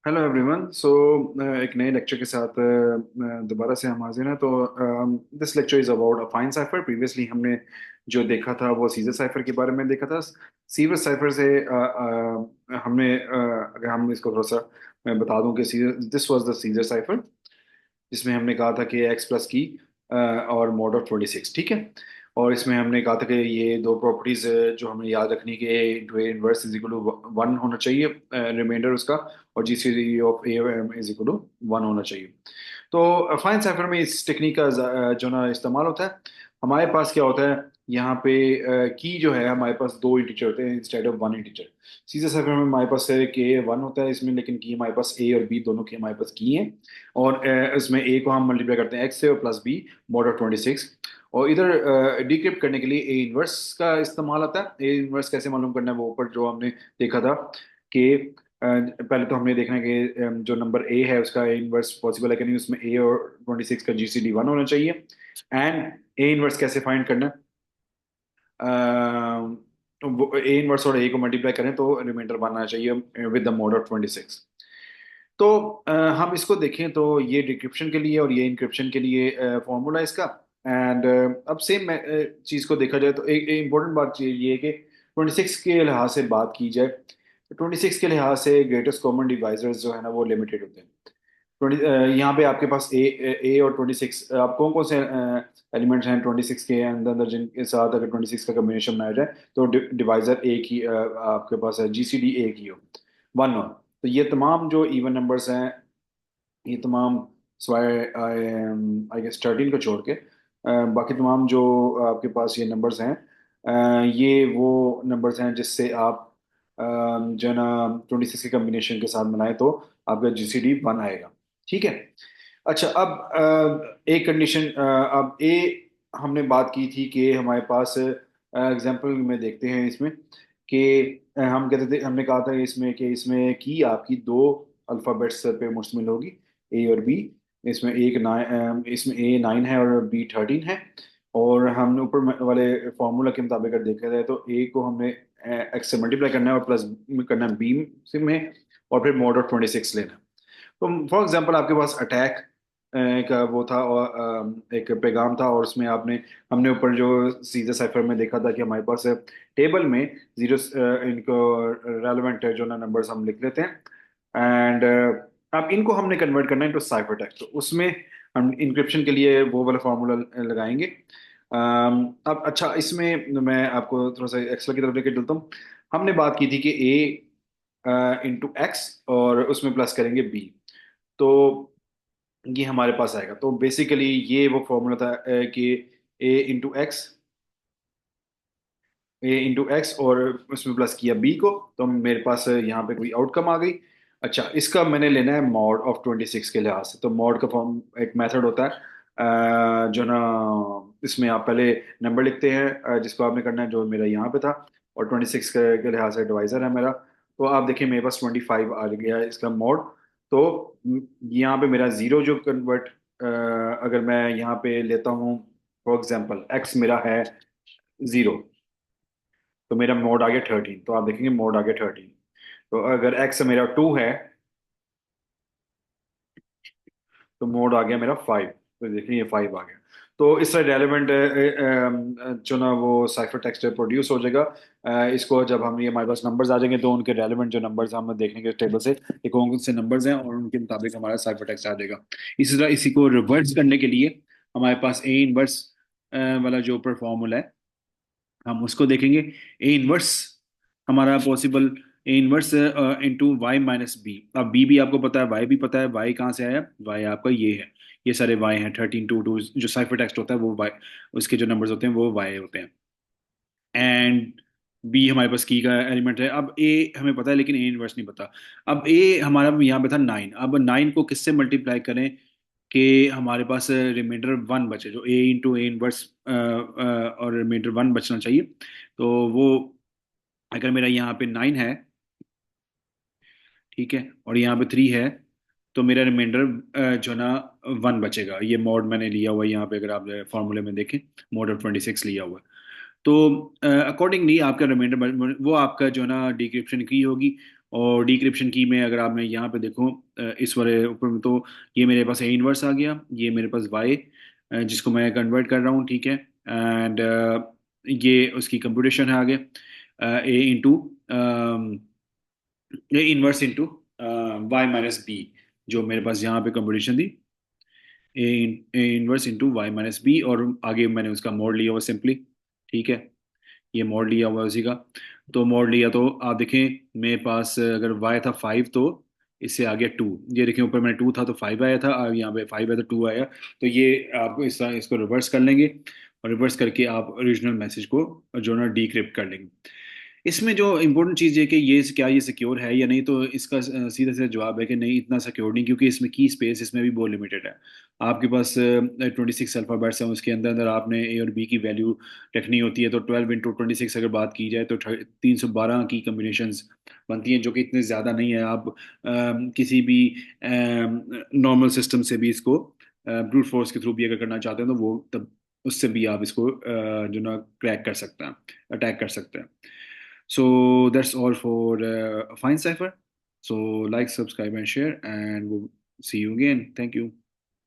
Hello everyone. एक नए lecture के साथ दोबारा से हम हाजिर हैं। तो this lecture is about a fine cipher. Previously हमने जो देखा था वो सीजर साइफर के बारे में देखा था। सीजर साइफर से अगर हम इसको थोड़ा सा मैं बता दूं कि this was the seizure cipher, जिसमें हमने कहा था कि एक्स प्लस की और मोड ऑफ 26, ठीक है। और इसमें हमने कहा था कि ये दो प्रॉपर्टीज जो हमें याद रखनी कि A into A inverse is equal to one होना चाहिए, रिमाइंडर उसका, और G C D of A is equal to one होना चाहिए। तो फाइन साइफर में इस टेक्निक का जो ना इस्तेमाल होता है। हमारे पास क्या होता है यहाँ पे, की जो है हमारे पास दो इंटीजर होते हैं इंस्टेड ऑफ वन इंटीजर। सीधे साइफर में हमारे पास है के वन होता है इसमें, लेकिन की हमारे पास ए और बी दोनों की हमारे पास की है। और इसमें ए को हम मल्टीप्लाई करते हैं एक्स से और प्लस बी मॉड ऑफ 26। और इधर डिक्रिप्ट करने के लिए ए इनवर्स का इस्तेमाल आता है। ए इनवर्स कैसे मालूम करना है, वो ऊपर जो हमने देखा था कि पहले तो हमने देखना है कि जो नंबर ए है उसका ए इनवर्स पॉसिबल है कि नहीं, उसमें ए और 26 का जीसीडी वन होना चाहिए। एंड ए इनवर्स कैसे फाइंड करना है, ए इनवर्स और ए को मल्टीप्लाई करें तो रिमाइंडर वन आना चाहिए विद द मॉड ऑफ 26। तो हम इसको देखें तो ये डिक्रिप्शन के लिए और ये इंक्रिप्शन के लिए फॉर्मूला इसका। एंड अब सेम चीज़ को देखा जाए तो एक इम्पोर्टेंट बात ये है कि 26 के लिहाज से बात की जाए तो 26 के लिहाज से ग्रेटेस्ट कॉमन डिवाइजर्स जो है ना वो लिमिटेड होते हैं। 20 यहाँ पे आपके पास ए और 26, आप कौन कौन से एलिमेंट्स हैं 26 के अंदर अंदर जिनके साथ अगर 26 का कम्बिनेशन बनाया जाए तो डिवाइजर एक ही आपके पास है, जीसीडी एक ही हो, वन हो। तो ये तमाम जो इवन नंबर्स हैं, ये तमाम स्वाय आई गेस 13 को छोड़ के बाकी तमाम जो आपके पास ये नंबर्स हैं, ये वो नंबर्स हैं जिससे आप जो है ना 26 के कम्बिनेशन के साथ बनाए तो आपका जीसीडी वन आएगा, ठीक है। अच्छा, अब एक कंडीशन, अब ए हमने बात की थी कि हमारे पास एग्जांपल में देखते हैं इसमें कि हम कहते थे, हमने कहा था इसमें कि इसमें की आपकी दो अल्फ़ाबेट्स पे मुश्तमिल होगी, ए और बी। इसमें इसमें ए 9 है और बी 13 है। और हमने ऊपर वाले फॉर्मूला के मुताबिक अगर देखा जाए तो ए को हमने एक्स से मल्टीप्लाई करना है और प्लस करना है बी से में, और फिर मॉड ऑफ 26 लेना है। तो फॉर एग्जांपल आपके पास अटैक का वो था और एक पैगाम था, और उसमें आपने हमने ऊपर जो सीधे साइफर में देखा था कि हमारे पास टेबल में जीरो इनको रेलेवेंट जो ना नंबर्स हम लिख लेते हैं। एंड अब इनको हमने कन्वर्ट करना है इनटू साइफर टेक्स्ट, तो उसमें हम इंक्रिप्शन के लिए वो वाला फार्मूला लगाएंगे। अब अच्छा, इसमें मैं आपको थोड़ा सा एक्स्ट्रा की तरफ लेके चलता हूँ। हमने बात की थी कि ए इंटू एक्स और उसमें प्लस करेंगे बी, तो ये हमारे पास आएगा। तो बेसिकली ये वो फॉर्मूला था कि ए इंटू एक्स और उसमें प्लस किया बी को, तो मेरे पास यहाँ पे कोई आउटकम आ गई। अच्छा, इसका मैंने लेना है मॉड ऑफ 26 के लिहाज से। तो मॉड का फॉर्म एक मेथड होता है जो ना, इसमें आप पहले नंबर लिखते हैं जिसको आपने करना है, जो मेरा यहाँ पे था, और 26 के लिहाज से डिवाइजर है मेरा। तो आप देखिए मेरे पास 25 आ गया है इसका मॉड। तो यहाँ पे मेरा जीरो जो कन्वर्ट, अगर मैं यहाँ पे लेता हूँ फॉर एग्जांपल एक्स मेरा है जीरो, तो मेरा मोड आ गया 13। तो आप देखेंगे मोड आ गया 13। तो अगर एक्स मेरा टू है तो मोड आ गया मेरा फाइव। तो देखिए ये फाइव आ गया। तो इससे रेलेवेंट जो ना वो साइफर टेक्स्ट प्रोड्यूस हो जाएगा। इसको जब हम ये हमारे पास नंबर्स आ जाएंगे तो उनके रेलेवेंट जो नंबर्स हम देखने के टेबल से कि कौन कौन से नंबर्स हैं और उनके मुताबिक हमारा साइफर टेक्स्ट आ जाएगा। इसी तरह इसी को रिवर्स करने के लिए हमारे पास ए इनवर्स वाला जो ऊपर फॉर्मूला है हम उसको देखेंगे। ए इनवर्स हमारा possible, A inverse into Y minus B. अब बी भी आपको पता है, वाई भी पता है। वाई कहाँ से आया, वाई आपका ये है, ये सारे वाई हैं 13 टू टू, जो साइफर टेक्स्ट होता है वो वाई, उसके जो नंबर्स होते हैं वो वाई होते हैं। एंड बी हमारे पास की का एलिमेंट है। अब ए हमें पता है लेकिन ए इनवर्स नहीं पता। अब ए हमारा यहाँ पे था 9, अब 9 को किससे मल्टीप्लाई करें कि हमारे पास रिमाइंडर वन बचे, जो ए इंटू ए इनवर्स और रिमाइंडर वन बचना चाहिए। तो वो अगर मेरा यहाँ पे 9 है, ठीक है, और यहाँ पे 3 है, तो मेरा रिमाइंडर जो ना वन बचेगा। ये मोड मैंने लिया हुआ है यहाँ पे, अगर आप फॉर्मूले में देखें मोड ऑफ 26 लिया हुआ है। तो अकॉर्डिंगली आपका रिमाइंडर वो आपका जो ना डिक्रिप्शन की होगी और डिक्रिप्शन की में अगर आप मैं यहाँ पे देखूँ इस वाले ऊपर में, तो ये मेरे पास ए इनवर्स आ गया, ये मेरे पास वाई जिसको मैं कन्वर्ट कर रहा हूँ, ठीक है। एंड ये उसकी कंप्यूटेशन है आगे, A into A inverse into Y minus B, जो मेरे पास यहाँ पे कंप्यूटेशन थी, A A inverse into Y minus B, और आगे मैंने उसका मोड लिया हुआ सिंपली, ठीक है। ये मोड लिया हुआ है उसी का। तो मोड लिया तो आप देखें मेरे पास अगर y था 5, तो इससे आ गया 2। ये देखें ऊपर मैंने 2 था तो 5 आया था, अब यहाँ पे 5 आया तो 2 आया। तो ये आपको इसको रिवर्स कर लेंगे, और रिवर्स करके आप ओरिजिनल मैसेज को जो ना डीक्रिप्ट कर लेंगे। इसमें जो इम्पोर्टेंट चीज़ है कि ये क्या ये सिक्योर है या नहीं, तो इसका सीधा सीधा जवाब है कि नहीं, इतना सिक्योर नहीं, क्योंकि इसमें की स्पेस इसमें भी बहुत लिमिटेड है। आपके पास 26 अल्फ़ाबेट्स हैं, उसके अंदर अंदर आपने ए और बी की वैल्यू रखनी होती है। तो 12 × 26 अगर बात की जाए तो 312 की कम्बिनेशंस बनती हैं, जो कि इतने ज़्यादा नहीं है। आप किसी भी नॉर्मल सिस्टम से भी इसको ब्रूट फोर्स के थ्रू भी अगर करना चाहते हैं, तो वो तब उससे भी आप इसको जो ना क्रैक कर सकते हैं, अटैक कर सकते हैं। So that's all for Fine Cipher. So like, subscribe, and share, and we'll see you again. Thank you.